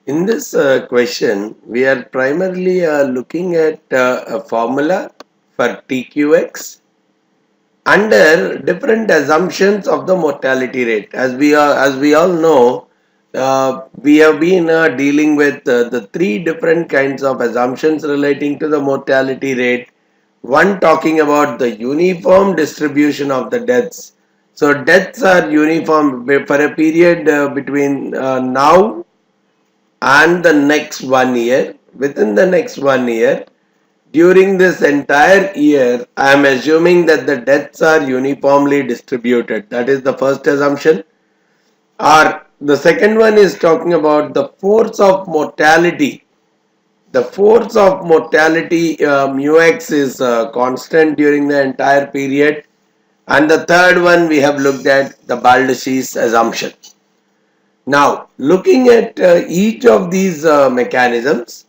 In this question, we are primarily looking at a formula for TQX under different assumptions of the mortality rate. As we all know, we have been dealing with the three different kinds of assumptions relating to the mortality rate. One talking about the uniform distribution of the deaths. So deaths are uniform for a period between now and the next 1 year. Within the next 1 year, during this entire year, I am assuming that the deaths are uniformly distributed. That is the first assumption. Or the second one is talking about the force of mortality. The force of mortality mu x is constant during the entire period. And the third one we have looked at the Baldacci's assumption. Now, looking at each of these mechanisms,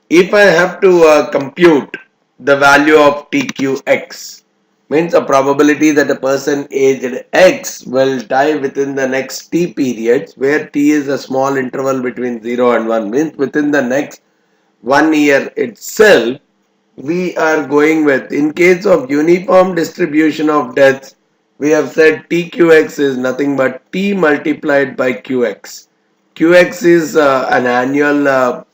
if I have to compute the value of TQX, means a probability that a person aged X will die within the next T periods, where T is a small interval between 0 and 1, means within the next 1 year itself, we are going with, in case of uniform distribution of deaths, we have said TQX is nothing but T multiplied by QX. QX is an annual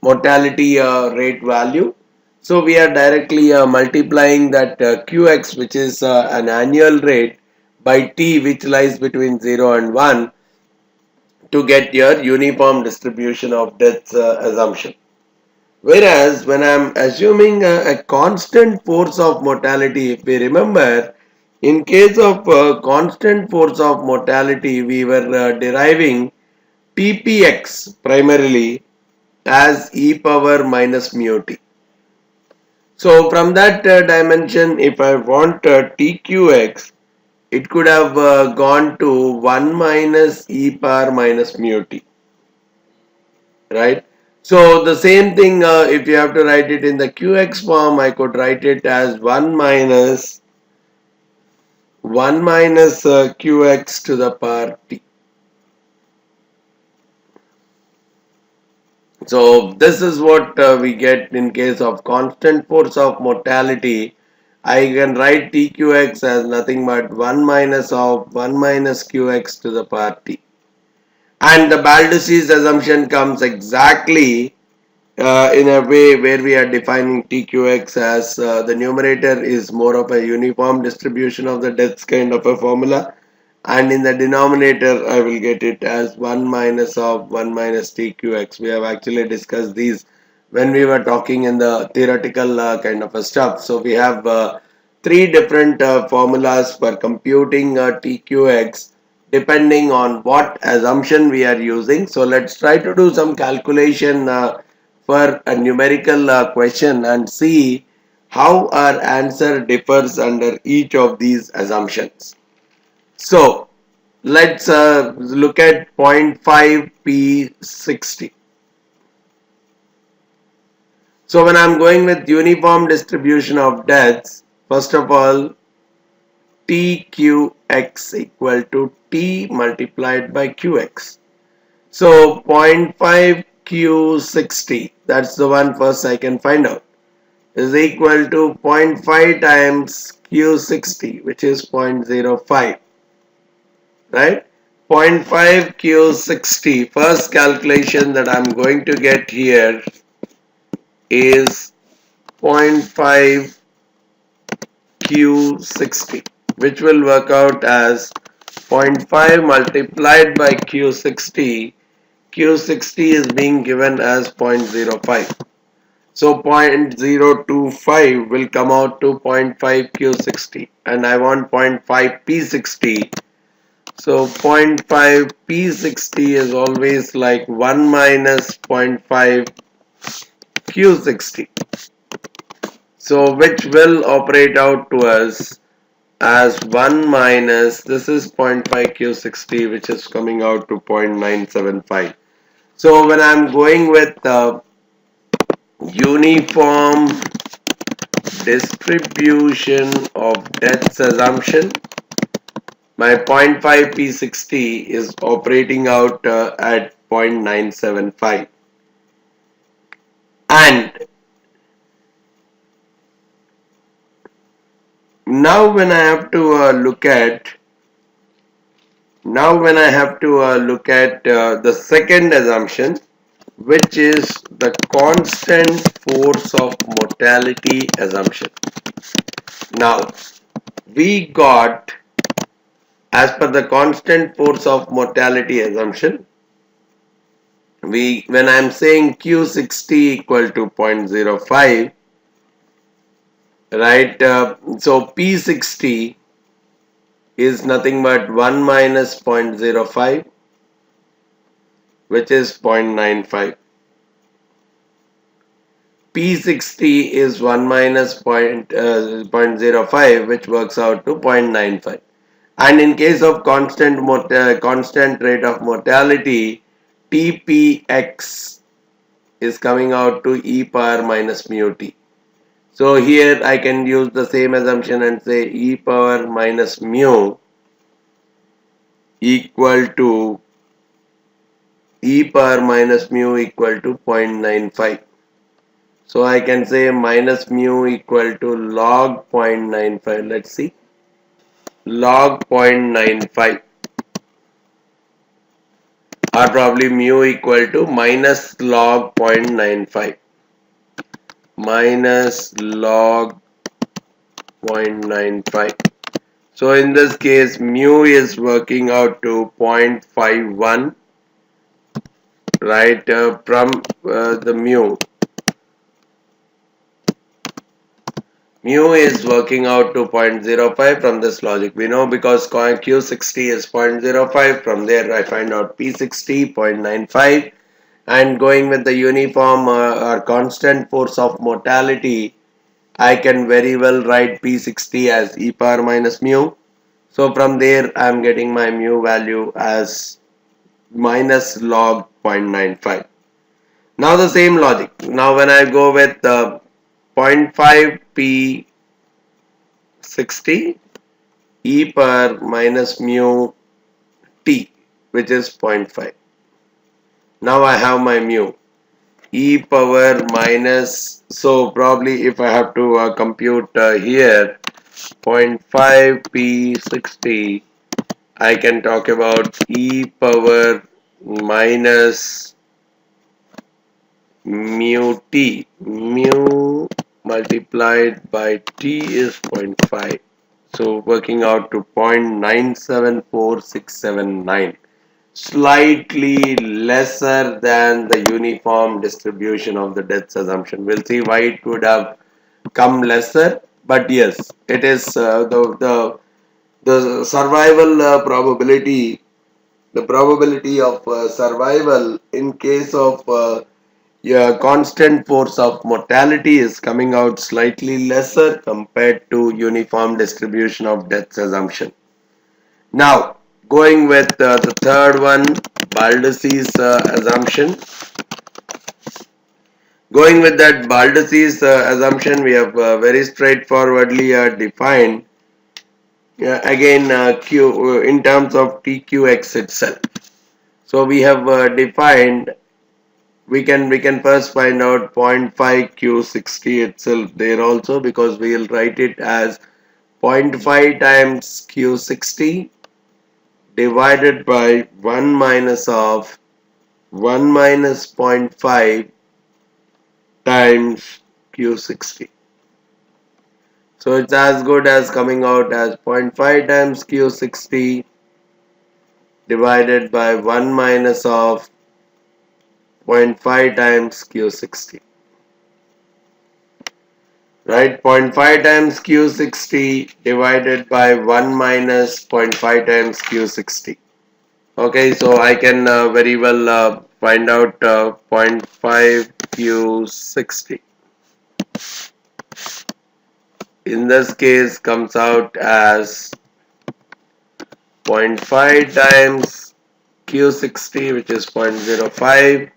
mortality rate value. So we are directly multiplying that QX, which is an annual rate, by T, which lies between 0 and 1, to get your uniform distribution of deaths assumption. Whereas when I am assuming a constant force of mortality, if we remember, in case of constant force of mortality, we were deriving TPX primarily as e power minus mu t. So from that dimension, if I want TQX, it could have gone to 1 minus e power minus mu t, right? So the same thing, if you have to write it in the QX form, I could write it as 1 minus QX to the power t. So this is what we get in case of constant force of mortality. I can write TQX as nothing but 1 minus QX to the power t. And the Baldacci's assumption comes exactly in a way where we are defining TQX as the numerator is more of a uniform distribution of the deaths kind of a formula, and in the denominator I will get it as 1 minus of 1 minus TQX. We have actually discussed these when we were talking in the theoretical kind of a stuff. So we have three different formulas for computing TQX depending on what assumption we are using. So let's try to do some calculation for a numerical question and see how our answer differs under each of these assumptions. So let's look at 0.5 P60. So when I'm going with uniform distribution of deaths, first of all, TQX equal to T multiplied by QX. So 0.5 Q60, that's the one first I can find out, is equal to 0.5 times Q60, which is 0.05, right? 0.5 Q60, first calculation that I'm going to get here is 0.5 Q60, which will work out as 0.5 multiplied by Q60. Q60 is being given as 0.05. So 0.025 will come out to 0.5 Q60, and I want 0.5 P60. So 0.5 P60 is always like 1 minus 0.5 Q60. So which will operate out to us as 1 minus, this is 0.5 Q60, which is coming out to 0.975. So when I'm going with uniform distribution of deaths assumption, my 0.5 P60 is operating out at 0.975. And now when I have to look at the second assumption, which is the constant force of mortality assumption. Now we got, as per the constant force of mortality assumption, when I am saying Q60 equal to 0.05, right? So P60 is nothing but 1 minus 0.05, which is 0.95. P60 is 1 minus 0.05, which works out to 0.95. And in case of constant rate of mortality, TPX is coming out to e power minus mu t. So here I can use the same assumption and say e power minus mu equal to e power minus mu equal to 0.95. So I can say minus mu equal to log 0.95. Let's see. Log 0.95, or probably mu equal to minus log 0.95. Minus log 0.95. So in this case, mu is working out to 0.51, right? From the mu is working out to 0.05 from this logic. We know because Q60 is 0.05. From there I find out P60 0.95, and going with the uniform or constant force of mortality, I can very well write P60 as e power minus mu. So from there I am getting my mu value as minus log 0.95. Now the same logic. Now when I go with 0.5 P60 e power minus mu t, which is 0.5. Now I have my mu e power minus, so probably if I have to compute here 0.5 P60, I can talk about e power minus mu t. Mu multiplied by t is 0.5. So working out to 0.974679. Slightly lesser than the uniform distribution of the deaths assumption. We'll see why it would have come lesser, but yes, it is the survival probability, the probability of survival in case of constant force of mortality is coming out slightly lesser compared to uniform distribution of deaths assumption. Now going with the third one, Baldacci's assumption. Going with that Baldacci's assumption, we have very straightforwardly defined again Q in terms of TQX itself. So we have defined, we can first find out 0.5 Q60 itself there also, because we will write it as 0.5 times Q60 divided by 1 minus of 1 minus 0.5 times Q60. So it's as good as coming out as 0.5 times Q60 divided by 1 minus of 0.5 times Q60. Right, 0.5 times Q60 divided by 1 minus 0.5 times Q60. Okay, so I can very well find out 0.5 Q60. In this case comes out as 0.5 times Q60, which is 0.05,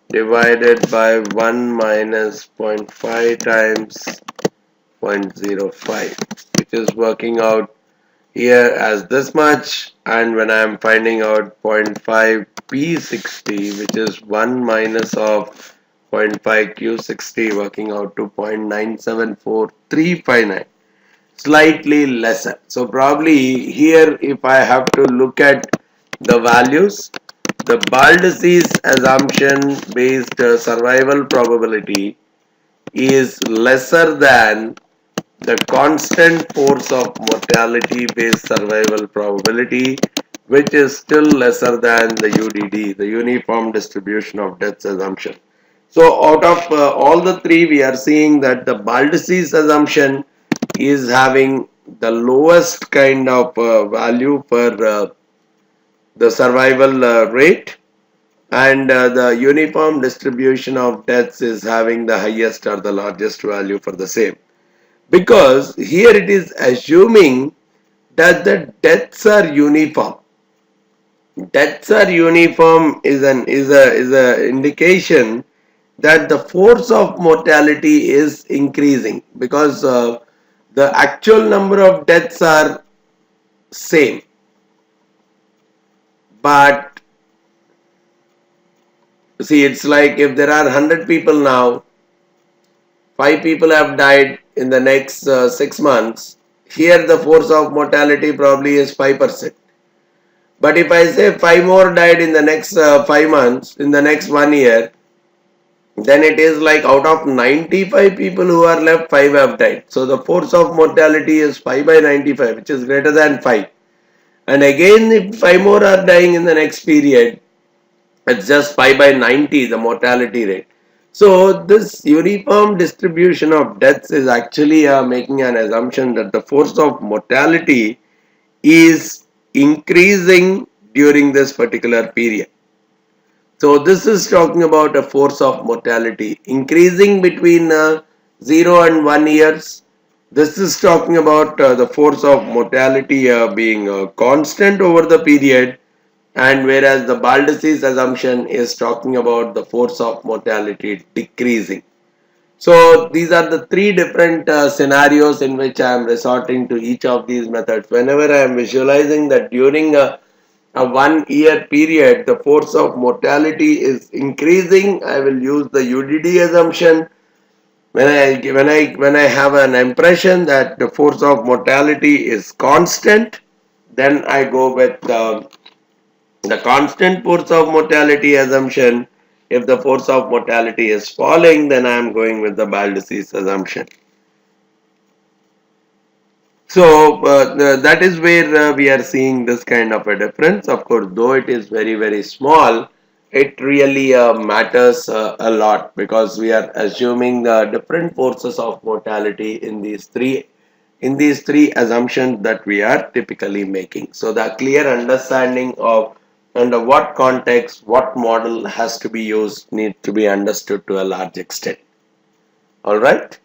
divided by 1 minus 0.5 times 0.05, which is working out here as this much. And when I am finding out 0.5 P60, which is 1 minus of 0.5 Q60 working out to 0.974359, slightly lesser. So probably here if I have to look at the values, the Baldacci's assumption based survival probability is lesser than the constant force of mortality based survival probability, which is still lesser than the UDD, the uniform distribution of deaths assumption. So out of all the three, we are seeing that the Baldacci's assumption is having the lowest kind of value for the survival rate, and the uniform distribution of deaths is having the highest or the largest value for the same, because here it is assuming that the deaths are uniform. Deaths are uniform is a indication that the force of mortality is increasing, because the actual number of deaths are same, but see, it's like if there are 100 people now, 5 people have died in the next 6 months, here the force of mortality probably is 5%. But if I say 5 more died in the next 5 months, in the next 1 year, then it is like out of 95 people who are left, 5 have died. So the force of mortality is 5 by 95, which is greater than 5. And again, if 5 more are dying in the next period, it's just 5 by 90, the mortality rate. So this uniform distribution of deaths is actually making an assumption that the force of mortality is increasing during this particular period. So this is talking about a force of mortality increasing between 0 and 1 years. This is talking about the force of mortality being constant over the period, and whereas the Baldacci's assumption is talking about the force of mortality decreasing. So these are the three different scenarios in which I am resorting to each of these methods. Whenever I am visualizing that during a 1 year period the force of mortality is increasing, I will use the UDD assumption. When I have an impression that the force of mortality is constant, then I go with the constant force of mortality assumption. If the force of mortality is falling, then I am going with the Baldacci's assumption. So that is where we are seeing this kind of a difference. Of course, though it is very very small, it really matters a lot, because we are assuming the different forces of mortality in these three assumptions that we are typically making. So the clear understanding of under what context what model has to be used need to be understood to a large extent. All right.